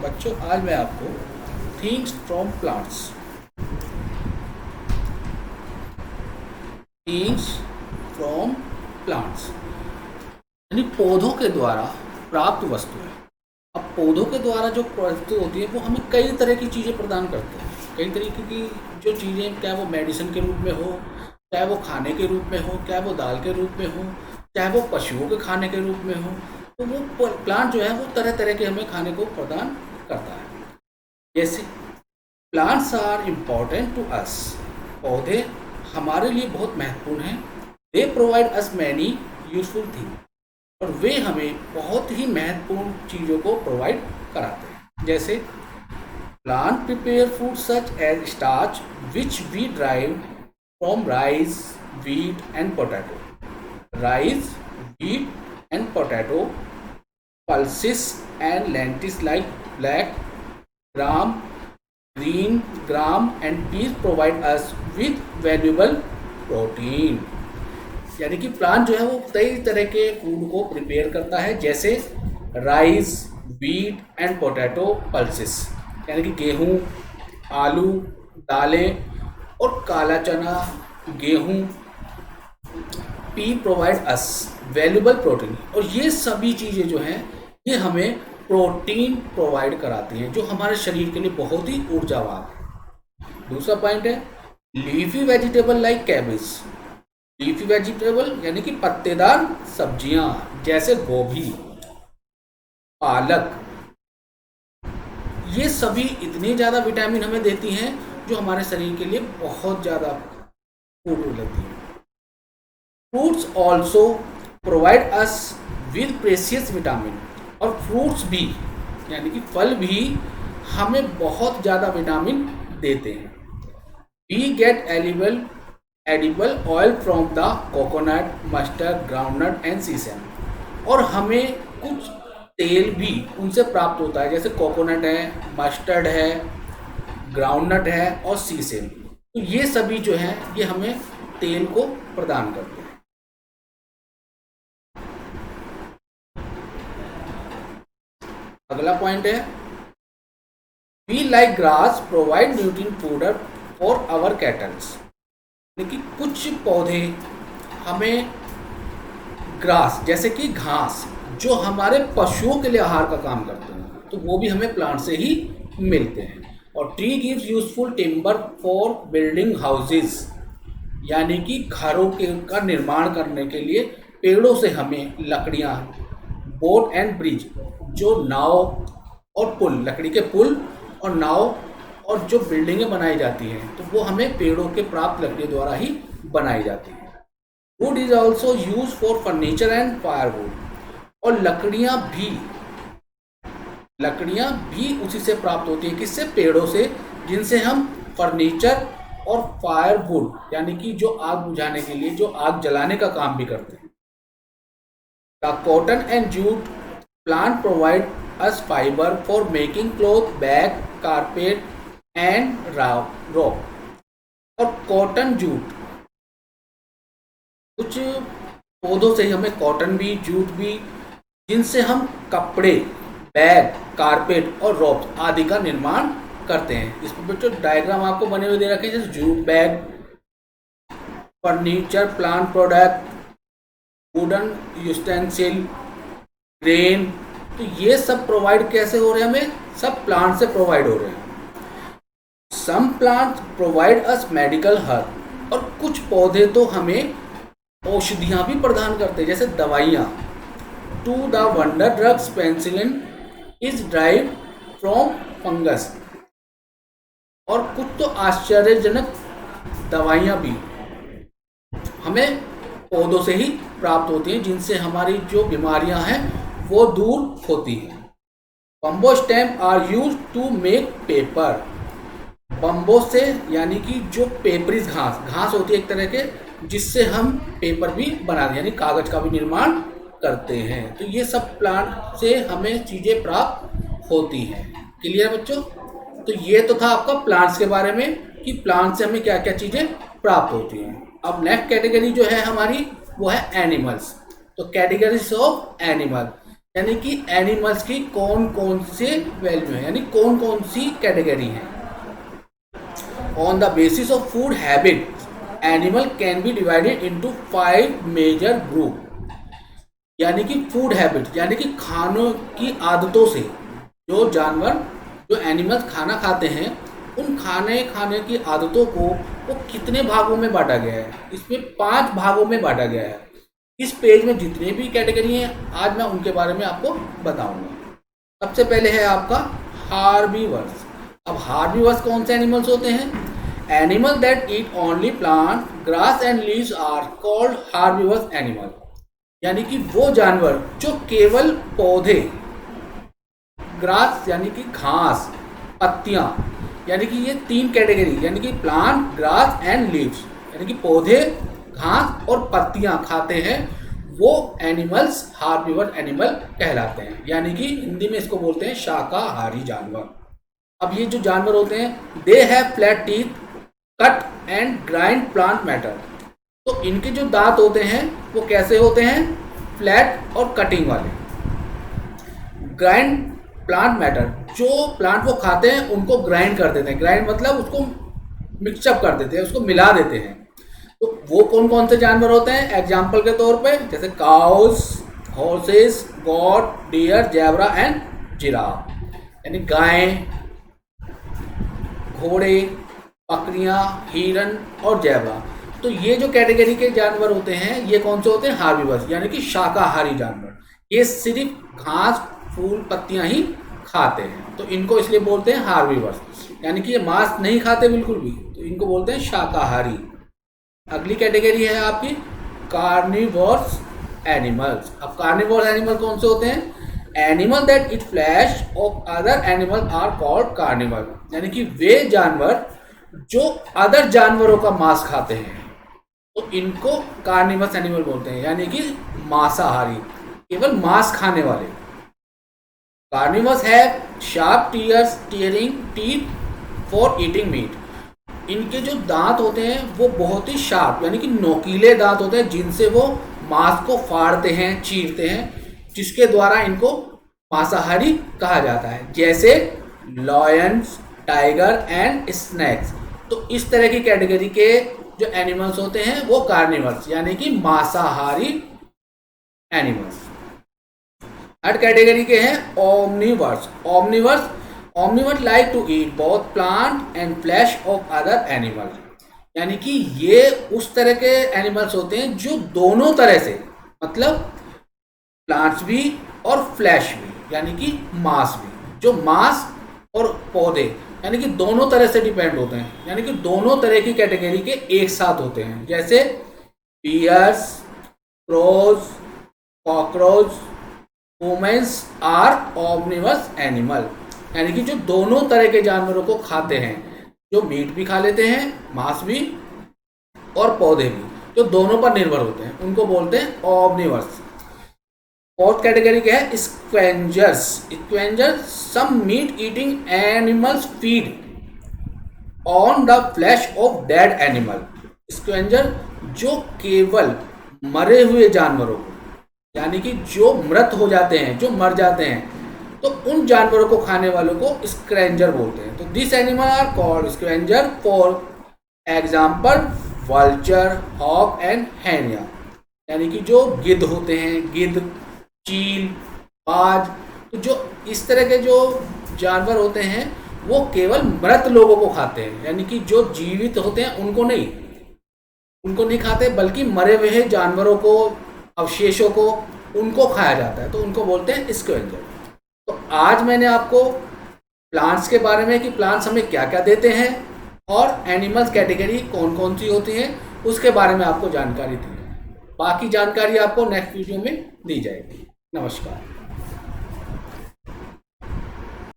बच्चों आज मैं आपको things from plants things from plants यानी पौधों के द्वारा प्राप्त वस्तुएं। अब पौधों के द्वारा जो वस्तु होती है वो हमें कई तरह की चीज़ें प्रदान करते हैं। कई तरीके की जो चीज़ें, चाहे वो मेडिसिन के रूप में हो, चाहे वो खाने के रूप में हो, चाहे वो दाल के रूप में हो, चाहे वो पशुओं के खाने के रूप में हो, तो वो प्लांट जो है वो तरह तरह के हमें खाने को प्रदान करता है। जैसे plants are important to us, पौधे हमारे लिए बहुत महत्वपूर्ण हैं। They provide us many useful thing, और वे हमें बहुत ही महत्वपूर्ण चीज़ों को प्रोवाइड कराते हैं। जैसे plant prepare food such as starch which we drive from rice, wheat and potato. Rice, wheat and potato, pulses and lentils like black gram, green gram and peas provide us with valuable protein. यानी कि plant जो है वो कई तरह के food को prepare करता है, जैसे rice, wheat and potato pulses यानी कि गेहूँ, आलू, दालें और काला चना, गेहूँ, P provide us valuable protein, और ये सभी चीज़ें जो हैं ये हमें प्रोटीन प्रोवाइड कराती हैं जो हमारे शरीर के लिए बहुत ही ऊर्जावान है। दूसरा पॉइंट है leafy vegetable like cabbage. Leafy vegetable यानी कि पत्तेदार सब्जियां जैसे गोभी, पालक, ये सभी इतनी ज़्यादा विटामिन हमें देती हैं जो हमारे शरीर के लिए बहुत ज़्यादा फूड लगती है। Fruits also provide us with precious vitamin, और फ्रूट्स भी यानी कि फल भी हमें बहुत ज़्यादा विटामिन देते हैं। We get edible oil from the coconut, mustard, groundnut and sesame, और हमें कुछ तेल भी उनसे प्राप्त होता है, जैसे कोकोनट है, मस्टर्ड है, ग्राउंडनट है और सीसम। तो ये सभी जो हैं ये हमें तेल को प्रदान करते हैं। अगला पॉइंट है we like grass provide nutrient fodder for our cattles, यानी कि कुछ पौधे हमें ग्रास जैसे कि घास जो हमारे पशुओं के लिए आहार का काम करते हैं, तो वो भी हमें प्लांट से ही मिलते हैं। और tree gives useful timber for building houses, यानी कि घरों के का निर्माण करने के लिए पेड़ों से हमें लकड़ियाँ, बोट एंड ब्रिज जो नाव और पुल, लकड़ी के पुल और नाव और जो बिल्डिंगें बनाई जाती हैं तो वो हमें पेड़ों के प्राप्त लकड़ी द्वारा ही बनाई जाती है। Would is also use for furniture and firewood, और लकड़ियाँ भी उसी से प्राप्त होती है, किससे? पेड़ों से, जिनसे हम फर्नीचर और फायरवुड यानी कि जो आग बुझाने के लिए, जो आग जलाने का काम भी करते हैं। The cotton and jute plant provide us fibre for making cloth, bag, carpet and rope. और कॉटन, जूट, कुछ पौधों से ही हमें कॉटन भी, जूट भी, जिनसे हम कपड़े, बैग, कारपेट और रोप आदि का निर्माण करते हैं। इस पर बच्चों डायग्राम आपको बने हुए दे रखे हैं, जैसे jute bag, furniture, plant product, wooden utensil, grain, तो ये सब प्रोवाइड कैसे हो रहे हैं? हमें सब प्लांट से प्रोवाइड हो रहे हैं। Some plant provide us medical herb, और कुछ पौधे तो हमें औषधियाँ भी प्रदान करते हैं, जैसे दवाइयाँ। To the wonder drugs penicillin is drive from fungus, और कुछ तो आश्चर्यजनक दवाइयाँ भी हमें पौधों से ही प्राप्त होती हैं, जिनसे हमारी जो बीमारियां हैं वो दूर होती हैं। Bamboo stem are use to make paper, bamboo से यानी कि जो पेपरीज घास होती है एक तरह के, जिससे हम पेपर भी बनाते हैं यानी कागज का भी निर्माण करते हैं। तो ये सब प्लांट से हमें चीज़ें प्राप्त होती हैं। क्लियर बच्चों? तो ये तो था आपका प्लांट्स के बारे में कि प्लांट से हमें क्या क्या चीज़ें प्राप्त होती हैं। अब नेक्स्ट कैटेगरी जो है हमारी वो है एनिमल्स। तो कैटेगरीज ऑफ एनिमल, यानी कि एनिमल्स की कौन कौन से वैल्यू है, यानी कौन कौन सी कैटेगरी है। On the basis of food habit animal can be divided into 5 major group. यानी कि फूड हैबिट यानी कि खानों की आदतों से जो जानवर जो एनिमल्स खाना खाते हैं उन खाने की आदतों को वो कितने भागों में बांटा गया है। इसमें 5 भागों में बांटा गया है। इस पेज में जितने भी कैटेगरी हैं आज मैं उनके बारे में आपको बताऊंगा। सबसे पहले है आपका हार्बीवर्स। अब हार्बीवर्स कौन से एनिमल्स होते हैं? Animal that eat only plant grass and leaves are called herbivores animal. यानी कि वो जानवर जो केवल पौधे, ग्रास यानी कि घास, पत्तियां, यानी कि ये 3 कैटेगरी यानी कि प्लांट, ग्रास एंड लीव्स यानी कि पौधे, घास और पत्तियां खाते हैं, वो एनिमल्स हार्बीवर एनिमल कहलाते हैं। यानी कि हिंदी में इसको बोलते हैं शाकाहारी जानवर। अब ये जो जानवर होते हैं they have flat teeth cut and grind plant matter. तो इनके जो दांत होते हैं वो कैसे होते हैं? फ्लैट और कटिंग वाले। ग्राइंड प्लांट मैटर, जो प्लांट वो खाते हैं उनको ग्राइंड कर देते हैं। ग्राइंड मतलब उसको मिक्सअप कर देते हैं, उसको मिला देते हैं। तो वो कौन कौन से जानवर होते हैं? एग्जाम्पल के तौर पे जैसे cows, horses, goat, deer, zebra and giraffe. यानी गायें, घोड़े, बकरियां, हिरन और जेब्रा। तो ये जो कैटेगरी के जानवर होते हैं ये कौन से होते हैं? हार्बीवर्स यानी कि शाकाहारी जानवर। ये सिर्फ घास, फूल, पत्तियां ही खाते हैं, तो इनको इसलिए बोलते हैं हार्बीवर्स। यानी कि ये मांस नहीं खाते बिल्कुल भी, तो इनको बोलते हैं शाकाहारी। अगली कैटेगरी है आपकी कार्निवोरस एनिमल्स। अब कार्निवोरस एनिमल कौन से होते हैं? Animal that eat flesh of other animal are called carnival. यानी कि वे जानवर जो अदर जानवरों का मांस खाते हैं तो इनको कार्निवस एनिमल बोलते हैं, यानी कि मांसाहारी, केवल मांस खाने वाले। कार्निवस है sharp tears tearing teeth for eating meat. इनके जो दांत होते हैं वो बहुत ही शार्प यानी कि नोकीले दांत होते हैं जिनसे वो मांस को फाड़ते हैं, चीरते हैं, जिसके द्वारा इनको मांसाहारी कहा जाता है, जैसे लॉयंस, टाइगर एंड स्नैक्स। तो इस तरह की कैटेगरी के जो एनिमल्स होते हैं वो कार्निवर्स यानी कि मांसाहारी एनिमल्स। थर्ड कैटेगरी के हैं omnivores. Omnivores like to eat both plant and flesh of other animal. यानी कि ये उस तरह के एनिमल्स होते हैं जो दोनों तरह से, मतलब प्लांट्स भी और फ्लैश भी यानी कि मांस भी, जो मांस और पौधे यानी कि दोनों तरह से डिपेंड होते हैं, यानी कि दोनों तरह की कैटेगरी के एक साथ होते हैं, जैसे bears, crows, cockroach, women's are omnivores animal. यानी कि जो दोनों तरह के जानवरों को खाते हैं, जो मीट भी खा लेते हैं, मांस भी और पौधे भी, जो दोनों पर निर्भर होते हैं, उनको बोलते हैं ओमनिवर्स। फोर्थ कैटेगरी क्या है? Scavengers. Some meat eating animals feed on the flesh of dead animal. Scavenger जो केवल मरे हुए जानवरों को, यानी कि जो मृत हो जाते हैं, जो मर जाते हैं, तो उन जानवरों को खाने वालों को स्क्वेंजर बोलते हैं। तो this animal are called scavenger. For example vulture, hawk and hyena. यानी कि जो गिद्ध होते हैं, गिद्ध, चील, बाज, तो जो इस तरह के जो जानवर होते हैं वो केवल मृत लोगों को खाते हैं, यानी कि जो जीवित होते हैं उनको नहीं खाते, बल्कि मरे हुए जानवरों को, अवशेषों को, उनको खाया जाता है, तो उनको बोलते हैं स्क्वेंजर। तो आज मैंने आपको प्लांट्स के बारे में कि प्लांट्स हमें क्या क्या देते हैं और एनिमल्स कैटेगरी कौन कौन सी होती हैं उसके बारे में आपको जानकारी दी है। बाकी जानकारी आपको नेक्स्ट वीडियो में दी जाएगी। नमस्कार।